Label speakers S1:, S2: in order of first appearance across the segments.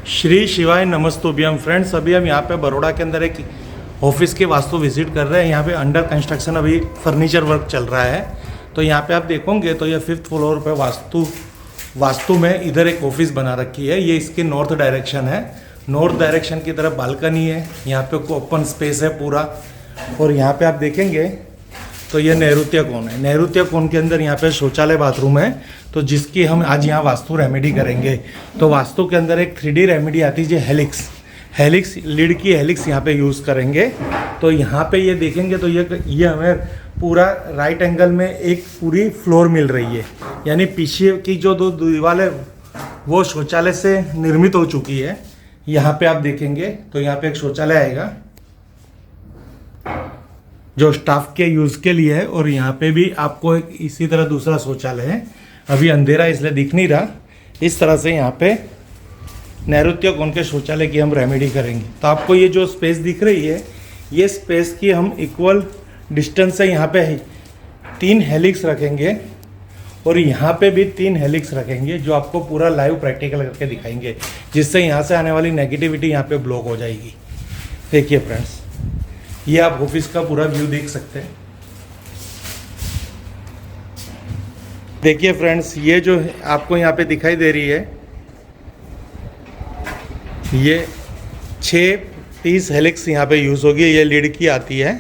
S1: श्री शिवाय नमस्तुभ्यम फ्रेंड्स। अभी हम यहाँ पे बड़ौदा के अंदर एक ऑफिस के वास्तु विजिट कर रहे हैं। यहाँ पे अंडर कंस्ट्रक्शन अभी फर्नीचर वर्क चल रहा है। तो यहाँ पे आप देखोगे तो ये 5th फ्लोर पे वास्तु में इधर एक ऑफिस बना रखी है। ये इसके नॉर्थ डायरेक्शन है। नॉर्थ डायरेक्शन की तरफ बालकनी है। यहाँ पे ओपन स्पेस है पूरा। और यहाँ पे आप देखेंगे तो ये नैऋत्य कोण है। नैऋत्य कोण के अंदर यहाँ पे शौचालय बाथरूम है। तो जिसकी हम आज यहाँ वास्तु रेमेडी करेंगे। तो वास्तु के अंदर एक 3D रेमेडी आती है, हेलिक्स लीड की हेलिक्स यहाँ पे यूज़ करेंगे। तो यहाँ पे ये देखेंगे तो ये हमें पूरा राइट एंगल में एक पूरी फ्लोर मिल रही है। यानी पीछे की जो दो दीवारें वो शौचालय से निर्मित हो चुकी है। यहाँ पे आप देखेंगे तो यहाँ पे एक शौचालय आएगा जो स्टाफ के यूज़ के लिए है। और यहाँ पे भी आपको एक इसी तरह दूसरा शौचालय है। अभी अंधेरा इसलिए दिख नहीं रहा। इस तरह से यहाँ पे नैऋत्य कोण के शौचालय की हम रेमेडी करेंगे। तो आपको ये जो स्पेस दिख रही है, ये स्पेस की हम इक्वल डिस्टेंस से यहाँ पे 3 हेलिक्स रखेंगे। और यहाँ पे भी 3 हेलिक्स रखेंगे जो आपको पूरा लाइव प्रैक्टिकल करके दिखाएंगे, जिससे यहाँ से आने वाली नेगेटिविटी यहाँ पे ब्लॉक हो जाएगी। देखिए फ्रेंड्स, ये आप ऑफिस का पूरा व्यू देख सकते हैं। देखिए फ्रेंड्स, ये जो आपको यहाँ पे दिखाई दे रही है, ये 6-30 हेलिक्स यहाँ पे यूज़ होगी। ये लीड की आती है।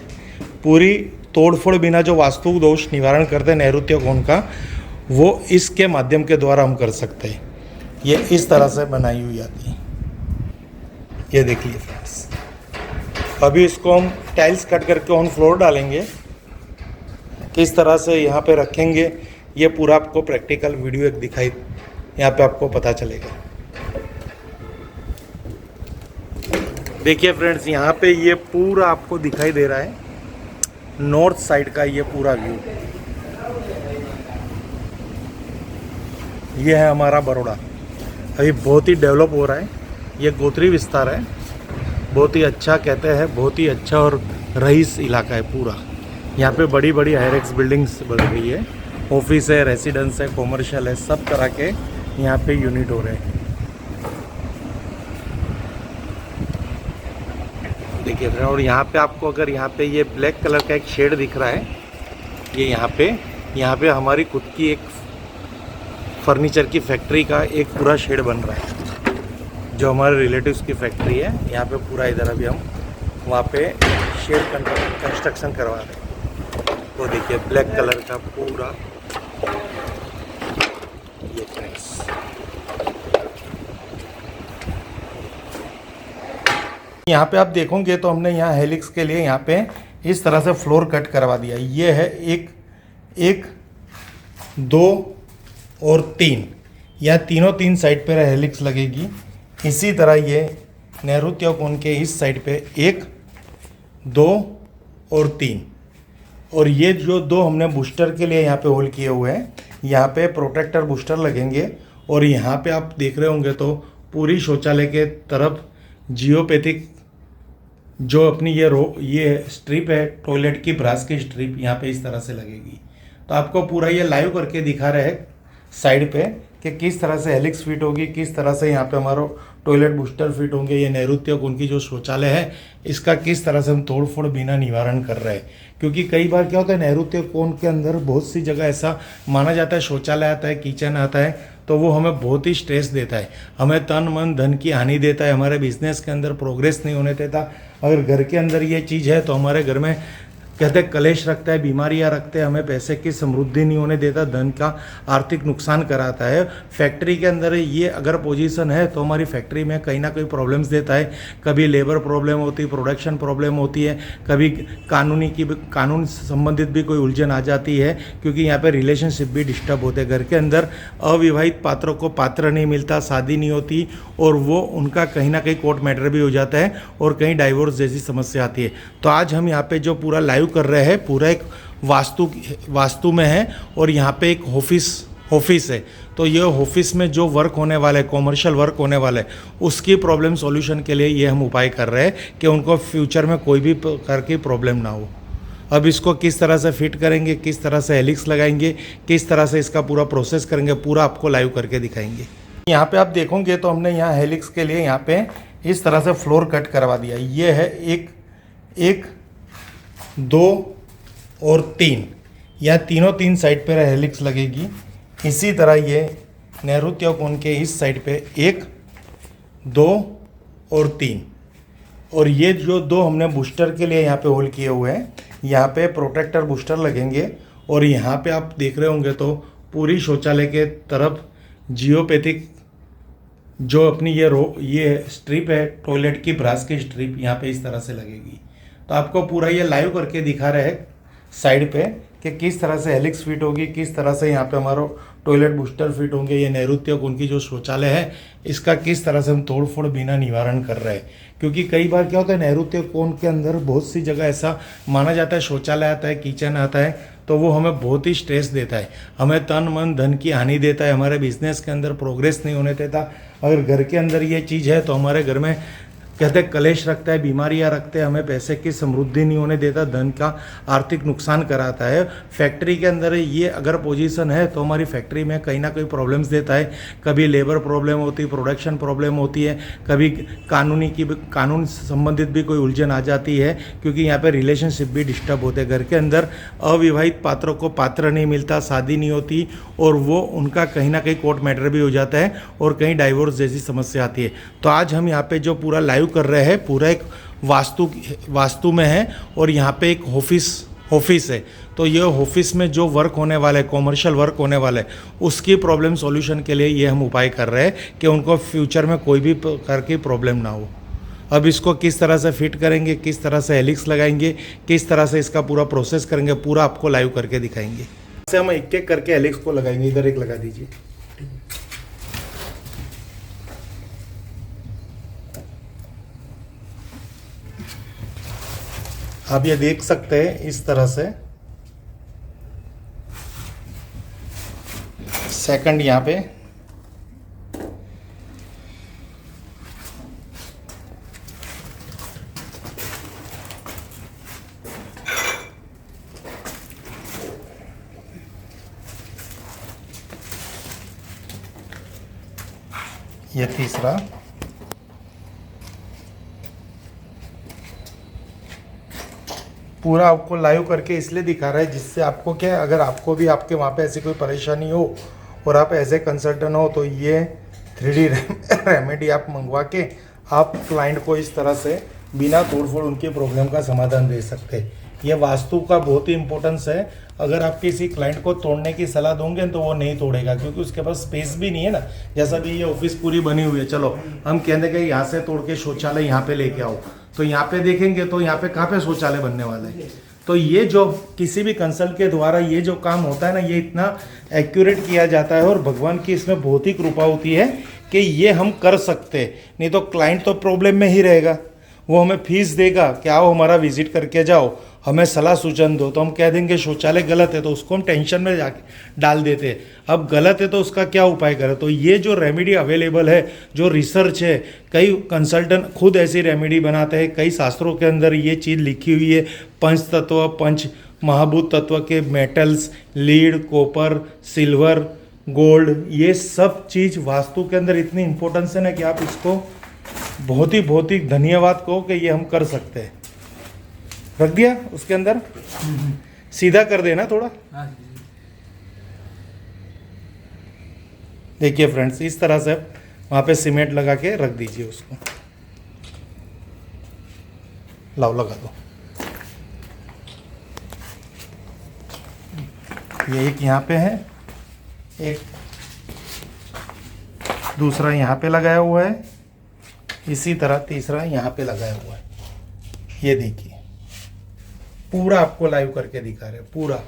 S1: पूरी तोड़फोड़ बिना जो वास्तु दोष निवारण करते हैं नैऋत्य कोण का, वो इसके माध्यम के द्वारा हम कर सकते हैं। ये इस तरह से बनाई हुई आती है। ये देखिए फ्रेंड्स, अभी इसको हम टाइल्स कट करके ऑन फ्लोर डालेंगे। किस तरह से यहाँ पे रखेंगे, ये पूरा आपको प्रैक्टिकल वीडियो एक दिखाई यहाँ पे आपको पता चलेगा। देखिए फ्रेंड्स, यहाँ पे ये पूरा आपको दिखाई दे रहा है नॉर्थ साइड का ये पूरा व्यू। ये है हमारा बड़ौदा। अभी बहुत ही डेवलप हो रहा है। ये गोत्री विस्तार है। बहुत ही अच्छा कहते हैं, बहुत ही अच्छा और रईस इलाका है पूरा। यहाँ पे बड़ी बड़ी हाईरेक्स बिल्डिंग्स बन रही है। ऑफिस है, रेसिडेंस है, कॉमर्शियल है, सब तरह के यहाँ पे यूनिट हो रहे हैं। देखिए फ्रेंड, और यहाँ पे आपको अगर यहाँ पे ये ब्लैक कलर का एक शेड दिख रहा है, ये यहाँ पे हमारी खुद की एक फर्नीचर की फैक्ट्री का एक पूरा शेड बन रहा है, जो हमारे रिलेटिव्स की फैक्ट्री है। यहाँ पे पूरा इधर अभी हम वहाँ पे शेड कंस्ट्रक्शन करवा रहे हैं। वो देखिए ब्लैक कलर का पूरा ये फ्रेंड्स। यहाँ पे आप देखोगे तो हमने यहाँ हेलिक्स के लिए यहाँ पे इस तरह से फ्लोर कट करवा दिया। ये है 1, 2 और 3। यह तीनों 3 साइड पे हेलिक्स लगेगी। इसी तरह ये नैऋत्य कोण के इस साइड पे 1, 2 और 3। और ये जो 2 हमने बूस्टर के लिए यहाँ पे होल किए हुए हैं, यहाँ पे प्रोटेक्टर बूस्टर लगेंगे। और यहाँ पे आप देख रहे होंगे तो पूरी शौचालय के तरफ जियोपैथिक जो अपनी ये स्ट्रिप है, टॉयलेट की ब्रास की स्ट्रिप यहाँ पे इस तरह से लगेगी। तो आपको पूरा ये लाइव करके दिखा रहे हैं साइड पे कि किस तरह से हेलिक्स फिट होगी, किस तरह से यहाँ पे हमारा टॉयलेट बूस्टर फिट होंगे। ये नैऋत्य कोण की जो शौचालय है, इसका किस तरह से हम तोड़फोड़ बिना निवारण कर रहे हैं। क्योंकि कई बार क्या होता है, नैऋत्य कोण के अंदर बहुत सी जगह ऐसा माना जाता है, शौचालय आता है, किचन आता है, तो वो हमें बहुत ही स्ट्रेस देता है, हमें तन मन धन की हानि देता है, हमारे बिजनेस के अंदर प्रोग्रेस नहीं होने देता। अगर घर के अंदर ये चीज़ है तो हमारे घर में कहते हैं कलेश रखता है, बीमारियां रखते हैं, हमें पैसे की समृद्धि नहीं होने देता, धन का आर्थिक नुकसान कराता है। फैक्ट्री के अंदर ये अगर पोजीशन है तो हमारी फैक्ट्री में कहीं ना कहीं प्रॉब्लम्स देता है। कभी लेबर प्रॉब्लम होती है, प्रोडक्शन प्रॉब्लम होती है, कभी कानून संबंधित भी कोई उलझन आ जाती है। क्योंकि यहाँ पे रिलेशनशिप भी डिस्टर्ब होते हैं। घर के अंदर अविवाहित पात्रों को पात्र नहीं मिलता, शादी नहीं होती, और वो उनका कहीं ना कहीं कोर्ट मैटर भी हो जाता है और कहीं डाइवोर्स जैसी समस्या आती है। तो आज हम यहाँ पे जो पूरा लाइव कर रहे हैं, पूरा एक वास्तु में है। और यहाँ पे एक ऑफिस है। तो ये ऑफिस में जो वर्क होने वाला है, कॉमर्शियल वर्क होने वाला है, उसकी प्रॉब्लम सॉल्यूशन के लिए ये हम उपाय कर रहे हैं कि उनको फ्यूचर में कोई भी प्रकार की प्रॉब्लम ना हो। अब इसको किस तरह से फिट करेंगे, किस तरह से हेलिक्स लगाएंगे, किस तरह से इसका पूरा प्रोसेस करेंगे, पूरा आपको लाइव करके दिखाएंगे। यहाँ पे आप देखोगे तो हमने यहाँ हेलिक्स के लिए यहाँ पे इस तरह से फ्लोर कट करवा दिया। ये है एक 2 और 3, यह तीनों 3 साइड पे हेलिक्स लगेगी। इसी तरह ये नेहरू त्रिकोण के इस साइड पे 1 2 और 3, और ये जो 2 हमने बूस्टर के लिए यहाँ पे होल किए हुए हैं, यहाँ पे प्रोटेक्टर बूस्टर लगेंगे। और यहाँ पे आप देख रहे होंगे तो पूरी शौचालय के तरफ जियोपैथिक जो अपनी ये स्ट्रिप है, टॉयलेट की ब्रास की स्ट्रिप यहाँ पे इस तरह से लगेगी। तो आपको पूरा ये लाइव करके दिखा रहे हैं साइड पे कि किस तरह से हेलिक्स फिट होगी, किस तरह से यहाँ पे हमारा टॉयलेट बूस्टर फिट होंगे। ये नेहरू त्रिकोण की जो शौचालय है इसका किस तरह से हम तोड़फोड़ बिना निवारण कर रहे हैं। क्योंकि कई बार क्या होता है, नेहरू त्रिकोण के अंदर बहुत सी जगह ऐसा माना जाता है, शौचालय आता है, किचन आता है, तो वो हमें बहुत ही स्ट्रेस देता है, हमें तन मन धन की हानि देता है, हमारे बिजनेस के अंदर प्रोग्रेस नहीं होने देता। अगर घर के अंदर ये चीज़ है तो हमारे घर में कहते हैं कलेश रखता है, बीमारियां रखते हैं, हमें पैसे की समृद्धि नहीं होने देता, धन का आर्थिक नुकसान कराता है। फैक्ट्री के अंदर ये अगर पोजीशन है तो हमारी फैक्ट्री में कहीं ना कहीं प्रॉब्लम्स देता है। कभी लेबर प्रॉब्लम होती है, प्रोडक्शन प्रॉब्लम होती है, कभी कानून संबंधित भी कोई उलझन आ जाती है, क्योंकि यहाँ पे रिलेशनशिप भी डिस्टर्ब होते हैं। घर के अंदर अविवाहित पात्रों को पात्र नहीं मिलता, शादी नहीं होती, और वो उनका कहीं ना कहीं कोर्ट मैटर भी हो जाता है और कहीं डाइवोर्स जैसी समस्या आती है। तो आज हम यहाँ पे जो पूरा लाइव कर रहे हैं, पूरा एक वास्तु में है, और यहाँ पे एक ऑफिस है। तो ये ऑफिस में जो वर्क होने वाला है, कॉमर्शियल वर्क होने वाला है, उसकी प्रॉब्लम सॉल्यूशन के लिए ये हम उपाय कर रहे हैं कि उनको फ्यूचर में कोई भी प्रकार की प्रॉब्लम ना हो। अब इसको किस तरह से फिट करेंगे, किस तरह से हेलिक्स लगाएंगे, किस तरह से इसका पूरा प्रोसेस करेंगे, पूरा आपको लाइव करके दिखाएंगे। ऐसे हम एक एक करके हेलिक्स को लगाएंगे। इधर एक लगा दीजिए। आप ये देख सकते हैं इस तरह से सेकंड यहाँ पे ये तीसरा, पूरा आपको लाइव करके इसलिए दिखा रहा है जिससे आपको क्या है, अगर आपको भी आपके वहाँ पे ऐसी कोई परेशानी हो और आप एज ए कंसल्टेंट हो तो ये 3D रेमेडी आप मंगवा के आप क्लाइंट को इस तरह से बिना तोड़फोड़ उनके प्रॉब्लम का समाधान दे सकते हैं। ये वास्तु का बहुत ही इंपॉर्टेंस है। अगर आप किसी क्लाइंट को तोड़ने की सलाह दोगे तो वो नहीं तोड़ेगा, क्योंकि उसके पास स्पेस भी नहीं है ना। जैसा भी ये ऑफिस पूरी बनी हुई है, चलो हम कहते हैं कि यहाँ से तोड़ के शौचालय यहाँ पे लेके आओ, तो यहाँ पे देखेंगे तो यहाँ पे कहाँ पे शौचालय बनने वाला है। तो ये जो किसी भी कंसल्ट के द्वारा ये जो काम होता है ना, ये इतना एक्यूरेट किया जाता है, और भगवान की इसमें बहुत ही कृपा होती है कि ये हम कर सकते। नहीं तो क्लाइंट तो प्रॉब्लम में ही रहेगा, वो हमें फीस देगा कि आओ हमारा विजिट करके जाओ, हमें सलाह सूचन दो, तो हम कह देंगे शौचालय गलत है, तो उसको हम टेंशन में जाके डाल देते हैं। अब गलत है तो उसका क्या उपाय करें। तो ये जो रेमेडी अवेलेबल है, जो रिसर्च है, कई कंसल्टेंट खुद ऐसी रेमेडी बनाते हैं, कई शास्त्रों के अंदर ये चीज़ लिखी हुई है। पंच तत्व, पंच महाभूत तत्व के metals, lead, copper, silver, gold, ये सब चीज़ वास्तु के अंदर इतनी इंपॉर्टेंस है ना कि आप इसको बहुत ही धन्यवाद कहो कि ये हम कर सकते हैं। रख दिया उसके अंदर, सीधा कर देना थोड़ा। देखिए फ्रेंड्स, इस तरह से वहाँ पे सीमेंट लगा के रख दीजिए उसको। लाओ लगा दो। ये एक यहाँ पे है, एक दूसरा यहाँ पे लगाया हुआ है, इसी तरह तीसरा यहाँ पे लगाया हुआ है। ये देखिए पूरा आपको लाइव करके दिखा रहे हैं पूरा।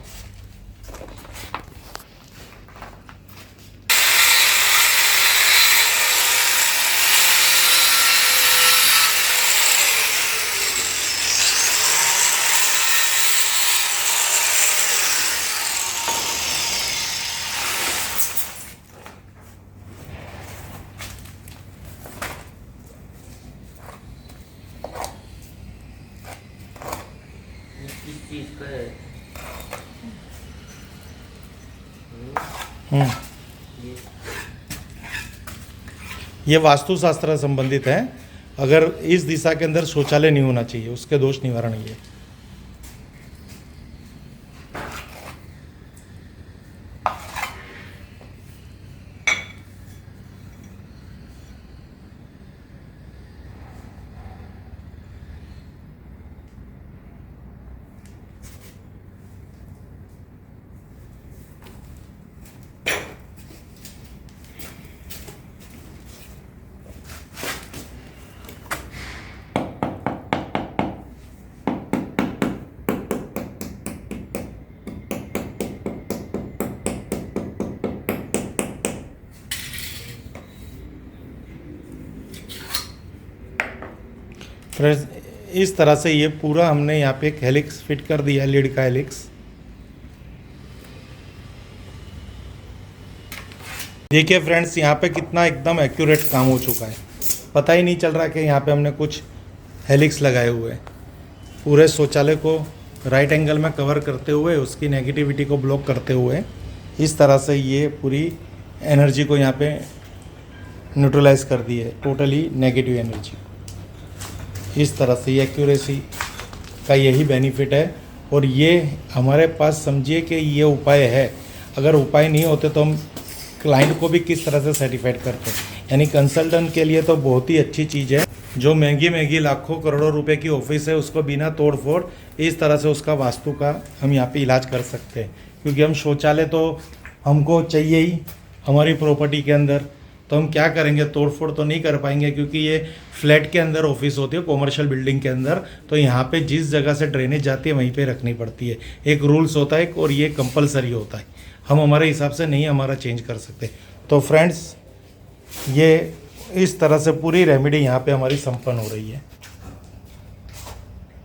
S1: ये वास्तुशास्त्र से संबंधित है। अगर इस दिशा के अंदर शौचालय नहीं होना चाहिए, उसके दोष निवारण ये। फ्रेंड्स, इस तरह से ये पूरा हमने यहाँ पे एक हेलिक्स फिट कर दिया है, लीड का हेलिक्स। देखिए फ्रेंड्स, यहाँ पे कितना एकदम एक्यूरेट काम हो चुका है। पता ही नहीं चल रहा कि यहाँ पे हमने कुछ हेलिक्स लगाए हुए हैं। पूरे शौचालय को राइट एंगल में कवर करते हुए, उसकी नेगेटिविटी को ब्लॉक करते हुए, इस तरह से ये पूरी एनर्जी को यहाँ पे न्यूट्रलाइज कर दी है, टोटली नेगेटिव एनर्जी। इस तरह से ये एक्यूरेसी का यही बेनिफिट है। और ये हमारे पास समझिए कि ये उपाय है। अगर उपाय नहीं होते तो हम क्लाइंट को भी किस तरह से सर्टिफाइड करते हैं। यानी कंसल्टेंट के लिए तो बहुत ही अच्छी चीज़ है। जो महंगी लाखों करोड़ों रुपए की ऑफिस है, उसको बिना तोड़ फोड़ इस तरह से उसका वास्तु का हम यहाँ पे इलाज कर सकते हैं। क्योंकि हम शौचालय तो हमको चाहिए ही हमारी प्रॉपर्टी के अंदर, तो हम क्या करेंगे, तोड़ फोड़ तो नहीं कर पाएंगे। क्योंकि ये फ्लैट के अंदर ऑफिस होती है, कॉमर्शियल बिल्डिंग के अंदर, तो यहाँ पे जिस जगह से ड्रेनेज जाती है वहीं पे रखनी पड़ती है। एक रूल्स होता है और ये कंपलसरी होता है। हम हमारे हिसाब से नहीं हमारा चेंज कर सकते। तो फ्रेंड्स, ये इस तरह से पूरी रेमेडी यहाँ पे हमारी संपन्न हो रही है।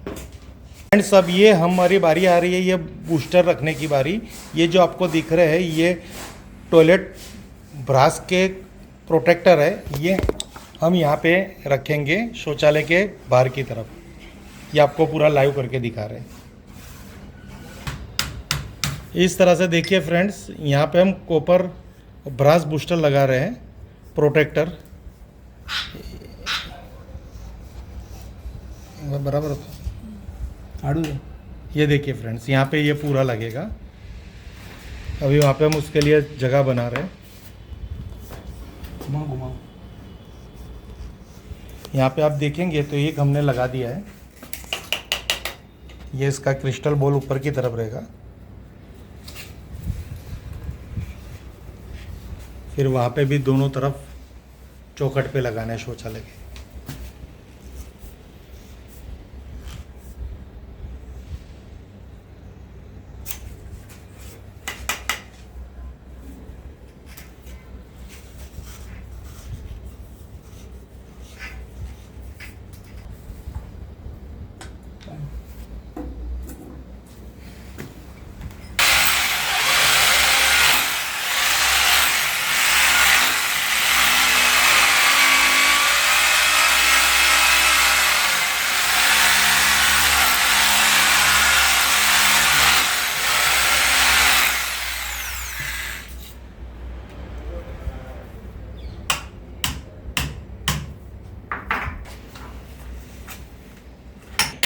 S1: फ्रेंड्स, अब ये हमारी बारी आ रही है ये बूस्टर रखने की बारी। ये जो आपको दिख रहे हैं, ये टॉयलेट ब्रास के प्रोटेक्टर है। ये हम यहाँ पे रखेंगे शौचालय के बाहर की तरफ। ये आपको पूरा लाइव करके दिखा रहे हैं। इस तरह से देखिए फ्रेंड्स, यहाँ पे हम कॉपर ब्रास बूस्टर लगा रहे हैं, प्रोटेक्टर बराबर। ये देखिए फ्रेंड्स, यहाँ पे ये पूरा लगेगा। अभी वहाँ पे हम उसके लिए जगह बना रहे हैं। घुमाओ। यहाँ पे आप देखेंगे तो एक हमने लगा दिया है। ये इसका क्रिस्टल बॉल ऊपर की तरफ रहेगा। फिर वहाँ पे भी दोनों तरफ चौखट पे लगाना है शौचालय के।